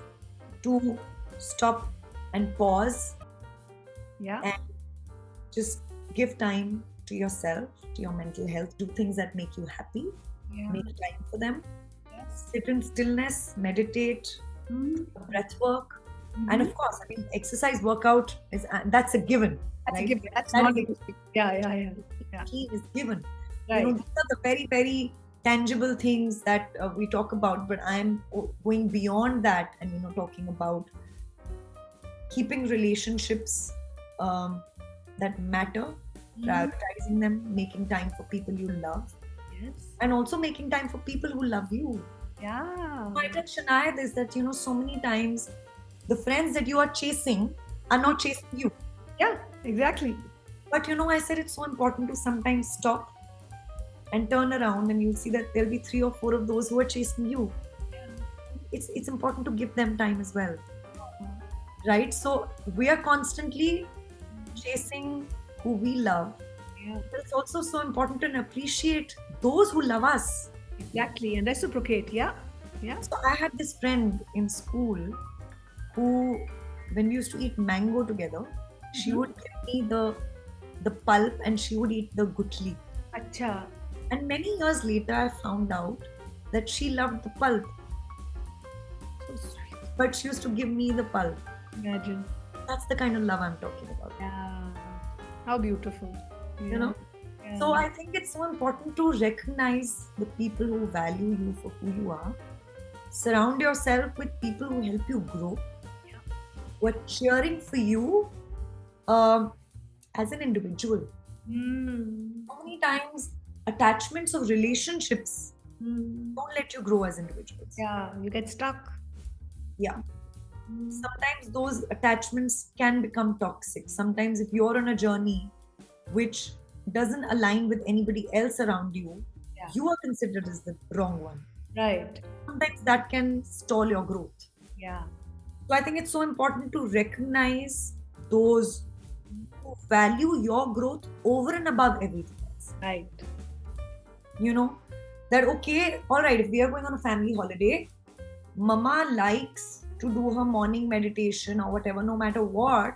to stop and pause Yeah. and just give time to yourself, to your mental health, do things that make you happy, Yeah. make time for them, Yes. sit in stillness, meditate, breath work, and of course, I mean, exercise, workout is that's a given. That's a right? given. That's That not is a Yeah. key is given. Right. These are the very, very tangible things that we talk about, but I'm going beyond that and, talking about keeping relationships that matter, prioritizing them, making time for people you love, Yes. and also making time for people who love you. Yeah. My attention is that, so many times the friends that you are chasing are not chasing you. Yeah, exactly. But, I said it's so important to sometimes stop and turn around, and you'll see that there'll be 3 or 4 of those who are chasing you. It's important to give them time as well. Right? So we are constantly chasing who we love. Yeah. But it's also so important to appreciate those who love us. Exactly. And reciprocate. Yeah. Yeah. So I had this friend in school who, when we used to eat mango together, she would give me the pulp and she would eat the gutli. Acha. And many years later, I found out that she loved the pulp, So sweet. but she used to give me the pulp. Imagine. That's the kind of love I'm talking about. Yeah. How beautiful. You know? Yeah. So I think it's so important to recognize the people who value you for who you are. Surround yourself with people who help you grow, who are cheering for you as an individual. How many times attachments of relationships don't let you grow as individuals? Yeah, you get stuck. Yeah. Sometimes those attachments can become toxic. Sometimes if you're on a journey which doesn't align with anybody else around you, you are considered as the wrong one. Right. Sometimes that can stall your growth. Yeah. So I think it's so important to recognize those who value your growth over and above everything else. Right. That okay, all right, if we are going on a family holiday, mama likes to do her morning meditation or whatever, no matter what,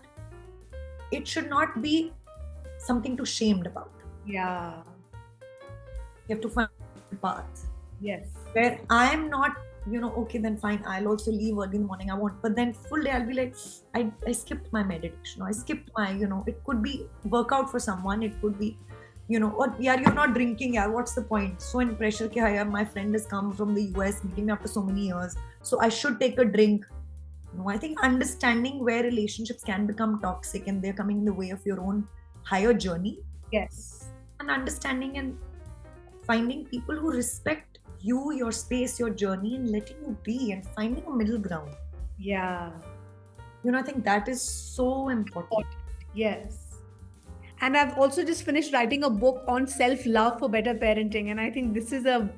it should not be something to shamed about. Yeah. You have to find a path Yes. where I am not, okay, then fine, I'll also leave early in the morning. I won't, but then full day I'll be like, I skipped my meditation, or I skipped my, it could be workout for someone, it could be, or yeah, you're not drinking, yeah, what's the point? So in pressure, ki, yeah, my friend has come from the US, meeting me after so many years, so I should take a drink. No, I think understanding where relationships can become toxic and they're coming in the way of your own higher journey, Yes. and understanding and finding people who respect you, your space, your journey, and letting you be and finding a middle ground. Yeah. I think that is so important. Yes. And I've also just finished writing a book on self-love for better parenting. And I think this is a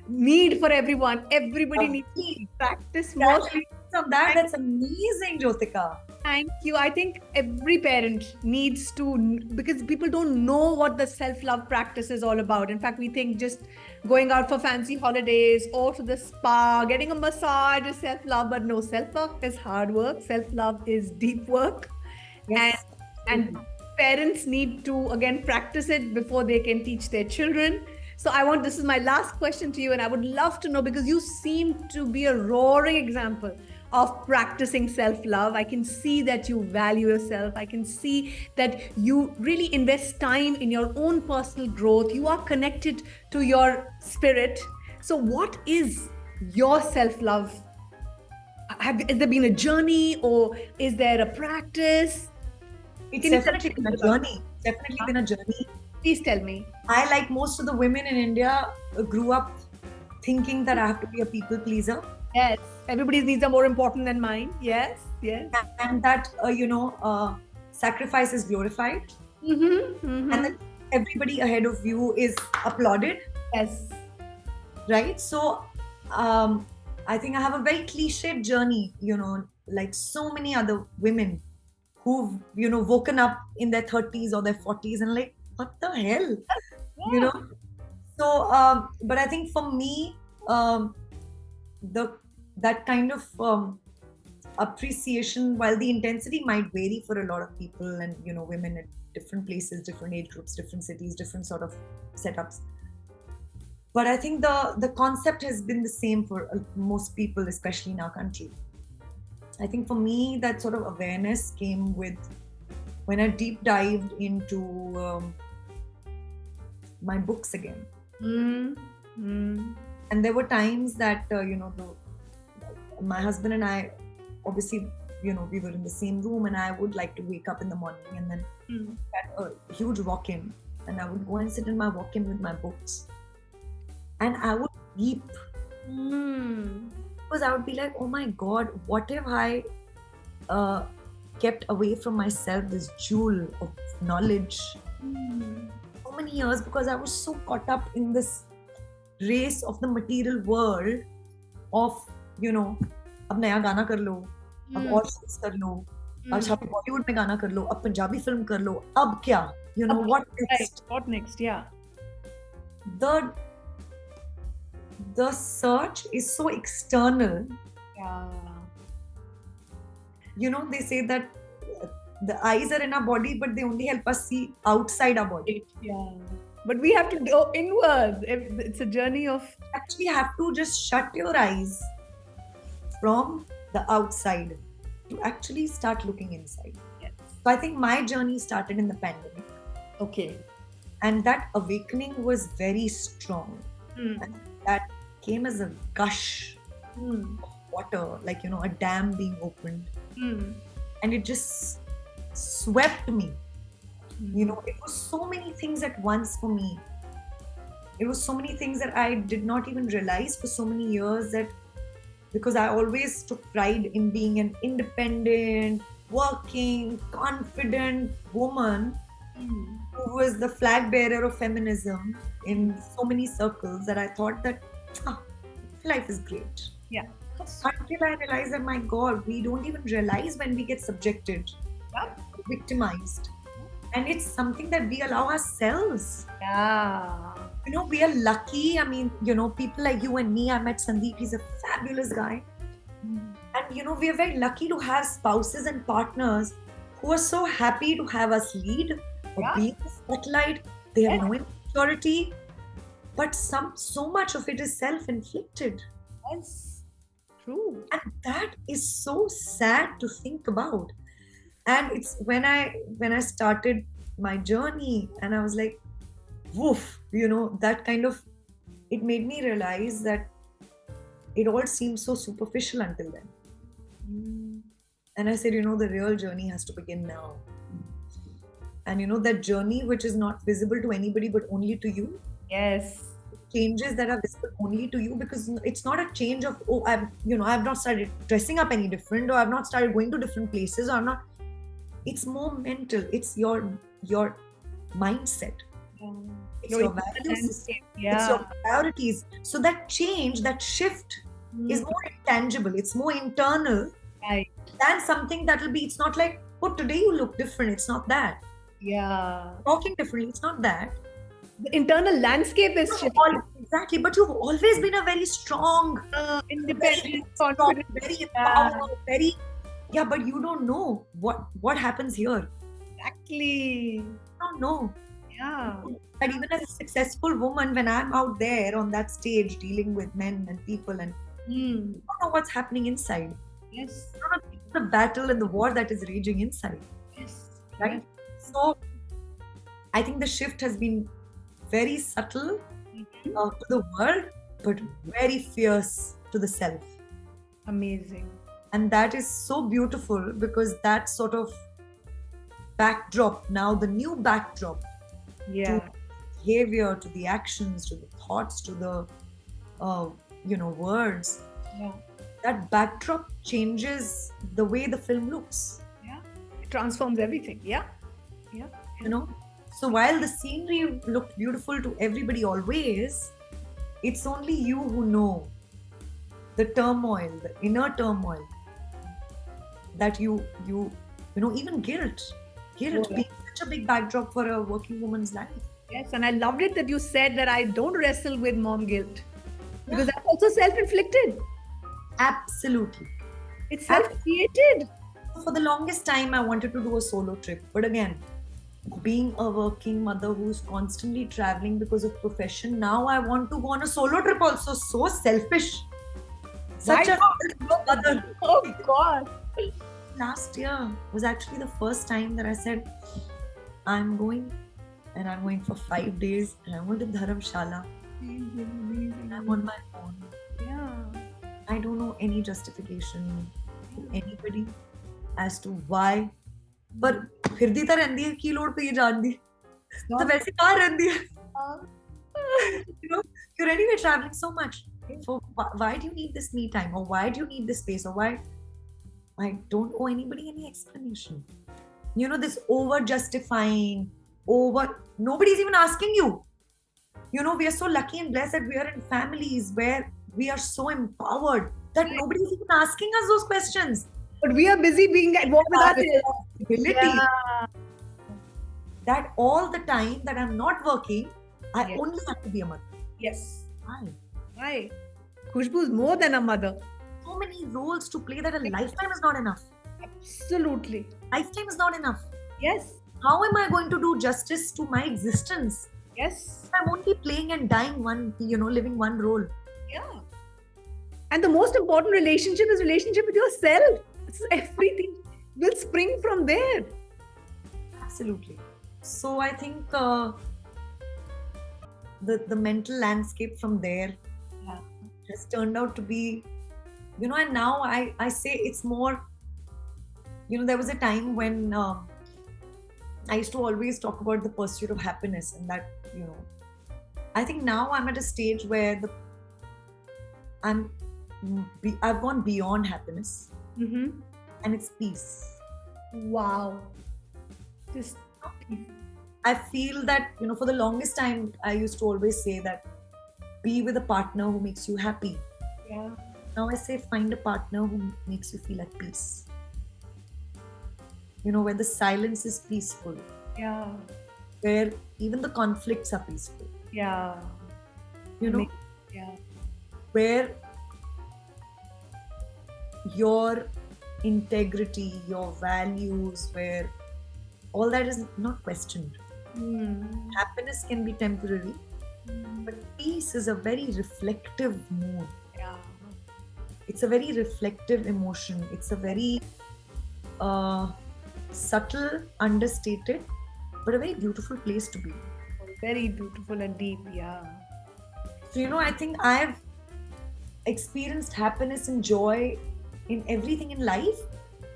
need for everyone. Everybody needs to practice more. That's amazing, Jyotika. Thank you. I think every parent needs to, because people don't know what the self-love practice is all about. In fact, we think just going out for fancy holidays or to the spa, getting a massage is self-love, but no, self-love is hard work. Self-love is deep work. Yes. And parents need to, again, practice it before they can teach their children. So this is my last question to you, and I would love to know, because you seem to be a roaring example of practicing self-love. I can see that you value yourself. I can see that you really invest time in your own personal growth. You are connected to your spirit. So what is your self-love? Has there been a journey, or is there a practice? It's Can you tell definitely us been a about journey. Definitely been a journey. Please tell me. I, like most of the women in India, grew up thinking that I have to be a people pleaser, Yes, everybody's needs are more important than mine. Yes, yes. and that sacrifice is glorified, Mm-hmm, and mm-hmm. that everybody ahead of you is applauded, Yes. right? So, I think I have a very cliched journey, like so many other women who've woken up in their 30s or their 40s and like, what the hell, you Yeah. know? So, but I think for me, the that kind of appreciation, while the intensity might vary for a lot of people, and women at different places, different age groups, different cities, different sort of setups, but I think the concept has been the same for most people, especially in our country. I think for me, that sort of awareness came with when I deep dived into my books again. Mm-hmm. And there were times that my husband and I, obviously, we were in the same room, and I would like to wake up in the morning and then had a huge walk-in, and I would go and sit in my walk-in with my books, and I would weep because I would be like, oh my God, what have I kept away from myself, this jewel of knowledge, so many years, because I was so caught up in this race of the material world of अब नया गाना कर लो, अब और shows कर लो, अच्छा बॉलीवुड में गाना कर लो, अब पंजाबी फिल्म कर लो, अब क्या, what next? Right. What next? Yeah. The search is so external. Yeah. They say that the eyes are in our body, but they only help us see outside our body. Yeah. But we have to go inward. It's a journey of. You actually have to just shut your eyes from the outside to actually start looking inside. Yes. So I think my journey started in the pandemic. Okay. And that awakening was very strong. And that came as a gush of water, like, a dam being opened. And it just swept me. It was so many things at once for me. It was so many things that I did not even realize for so many years, that because I always took pride in being an independent, working, confident woman who was the flag bearer of feminism in so many circles, that I thought that life is great. Yeah. Until I realized that, my God, we don't even realize when we get subjected, victimized. And it's something that we allow ourselves. Yeah. We are lucky. I mean, people like you and me. I met Sandeep. He's a fabulous guy. And, we are very lucky to have spouses and partners who are so happy to have us lead or be in the spotlight. They have no insecurity. But so much of it is self-inflicted. Yes. True. And that is so sad to think about. And it's when I started my journey, and I was like, woof, that kind of, it made me realize that it all seemed so superficial until then. And I said, the real journey has to begin now. And that journey which is not visible to anybody but only to you. Yes. Changes that are visible only to you, because it's not a change of, I've not started dressing up any different, or I've not started going to different places, or I'm not. It's more mental. It's your mindset. It's your values. It's your priorities. So that change, that shift is more intangible. It's more internal than something that will be. It's not like, today you look different. It's not that. Yeah. Talking differently. It's not that. The internal landscape is shifting. Exactly. But you've always been a very strong, independent, confident, very empowered, very. Yeah, but you don't know what happens here. Exactly. You don't know. Yeah. But even as a successful woman, when I'm out there on that stage dealing with men and people, and you don't know what's happening inside. Yes. The battle and the war that is raging inside, Yes. right? So I think the shift has been very subtle to the world, but very fierce to the self. Amazing. And that is so beautiful because that sort of backdrop, now the new backdrop Yeah. to behavior, to the actions, to the thoughts, to the words, Yeah. that backdrop changes the way the film looks. Yeah. It transforms everything. Yeah. Yeah. You know, so while the scenery looked beautiful to everybody always, it's only you who know the turmoil, the inner turmoil that even guilt Yeah. being such a big backdrop for a working woman's life. Yes. And I loved it that you said that I don't wrestle with mom guilt because Yeah. that's also self-inflicted. Absolutely. It's self-created. For the longest time, I wanted to do a solo trip. But again, being a working mother who's constantly traveling because of profession, now I want to go on a solo trip also. So selfish. Such Why a not? mother. Oh God. Last year was actually the first time that I said, I'm going and I'm going for 5 days and I'm going to Dharamshala. Amazing. I'm on my own. Yeah. I don't know any justification to anybody as to why. पर फिर दी तो रहंदी है की लोड़ पे ये जान दी तो वैसे कहाँ रहंदी है you're anyway traveling so much, so why do you need this me time, or why do you need this space, or why? I don't owe anybody any explanation. This over justifying, nobody's even asking you. We are so lucky and blessed that we are in families where we are so empowered that nobody's even asking us those questions. But we are busy being at war with Our ourselves. responsibility that all the time that I'm not working, I Yes. only have to be a mother. Yes. Why? Why? Khushbu is more than a mother. So many roles to play that a lifetime is not enough. Absolutely. Lifetime is not enough. Yes. How am I going to do justice to my existence Yes. if I'm only playing and dying living one role? Yeah. And the most important relationship is relationship with yourself. It's everything will spring from there. Absolutely. So I think the mental landscape from there Yeah. has turned out to be, and now I say it's more, there was a time when I used to always talk about the pursuit of happiness, and that, I think now I'm at a stage where I've gone beyond happiness, Mm-hmm. and it's peace. Wow. Just I feel that, for the longest time, I used to always say that be with a partner who makes you happy. yeah. Now I say find a partner who makes you feel at peace. Where the silence is peaceful, Yeah. where even the conflicts are peaceful, Yeah. Yeah. where your integrity, your values, where all that is not questioned. Mm. Happiness can be temporary, but peace is a very reflective mood. Yeah. It's a very reflective emotion. It's a very subtle, understated, but a very beautiful place to be. Very beautiful and deep. Yeah. So, I think I've experienced happiness and joy in everything in life,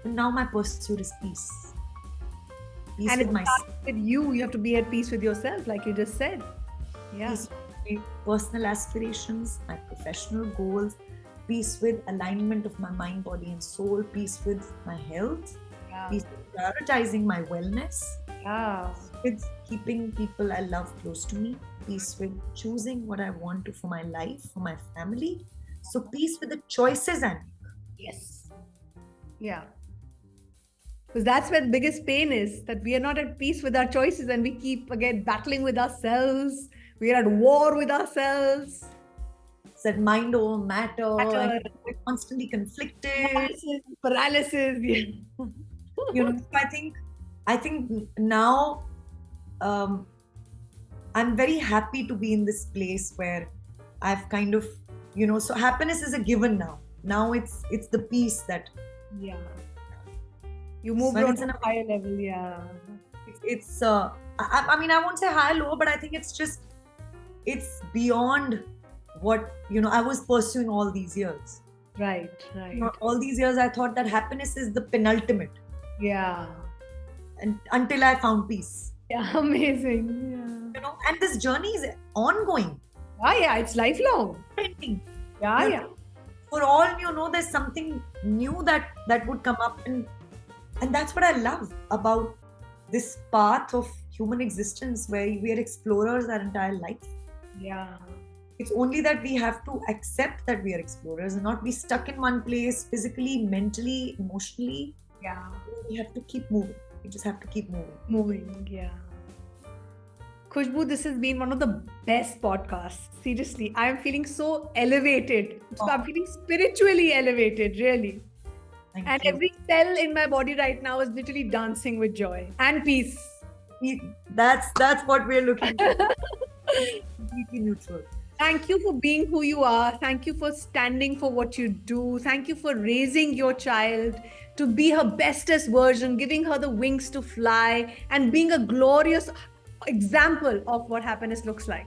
and now my pursuit is peace. Peace And with it myself, starts with you. You have to be at peace with yourself, like you just said. Yeah. peace with my personal aspirations, my professional goals, peace with alignment of my mind, body, and soul, peace with my health, Yeah. peace with prioritizing my wellness, Yeah. with keeping people I love close to me, peace with choosing what I want to for my life, for my family. So peace with the choices I make. Yes. Yeah. Because that's where the biggest pain is, that we are not at peace with our choices and we keep again battling with ourselves. We are at war with ourselves. Said mind over matter, Matter. and we're constantly conflicted. Paralysis. Yeah. So I think now I'm very happy to be in this place where I've kind of, so happiness is a given now. now it's the peace that Yeah. You moved when on it's to in a higher level. Yeah. it's I mean, I won't say high low, but I think it's just it's beyond what I was pursuing all these years. Right. Right. All these years I thought that happiness is the penultimate, Yeah. and until I found peace. Yeah. Amazing. And this journey is ongoing. Yeah. It's lifelong. Yeah. You Yeah. know, for all there's something new that would come up, and that's what I love about this path of human existence, where we are explorers our entire life. Yeah. It's only that we have to accept that we are explorers and not be stuck in one place physically, mentally, emotionally. Yeah. We have to keep moving. We just have to keep moving. Moving. Yeah. Khushbu, this has been one of the best podcasts. Seriously, I am feeling so elevated. I'm feeling spiritually elevated, really. Thank And you. every cell in my body right now is literally dancing with joy and peace. That's what we're looking for. Completely neutral. Thank you for being who you are. Thank you for standing for what you do. Thank you for raising your child to be her bestest version, giving her the wings to fly, and being a glorious example of what happiness looks like.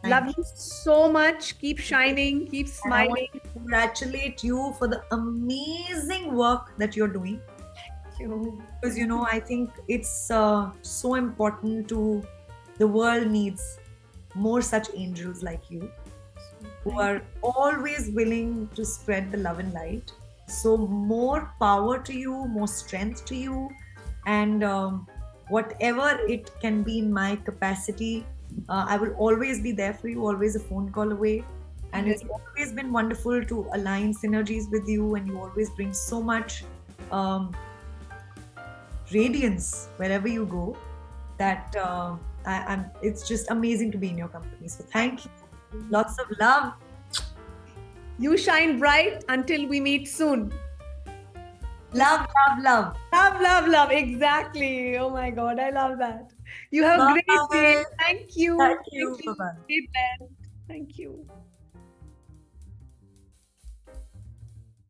Love you so much. Keep shining, keep smiling. I want to congratulate you for the amazing work that you're doing. Thank you. Because I think it's so important the world needs more such angels like you, who are always willing to spread the love and light. So more power to you, more strength to you, and whatever it can be in my capacity, I will always be there for you, always a phone call away. And it's always been wonderful to align synergies with you, and you always bring so much radiance wherever you go, that it's just amazing to be in your company. So thank you. Lots of love. You shine bright until we meet soon. Love, love, love. Love, love, love. Exactly. Oh my God. I love that. You have a great day. Thank you. Thank you. Thank you. Bye-bye. Stay blessed. Thank you.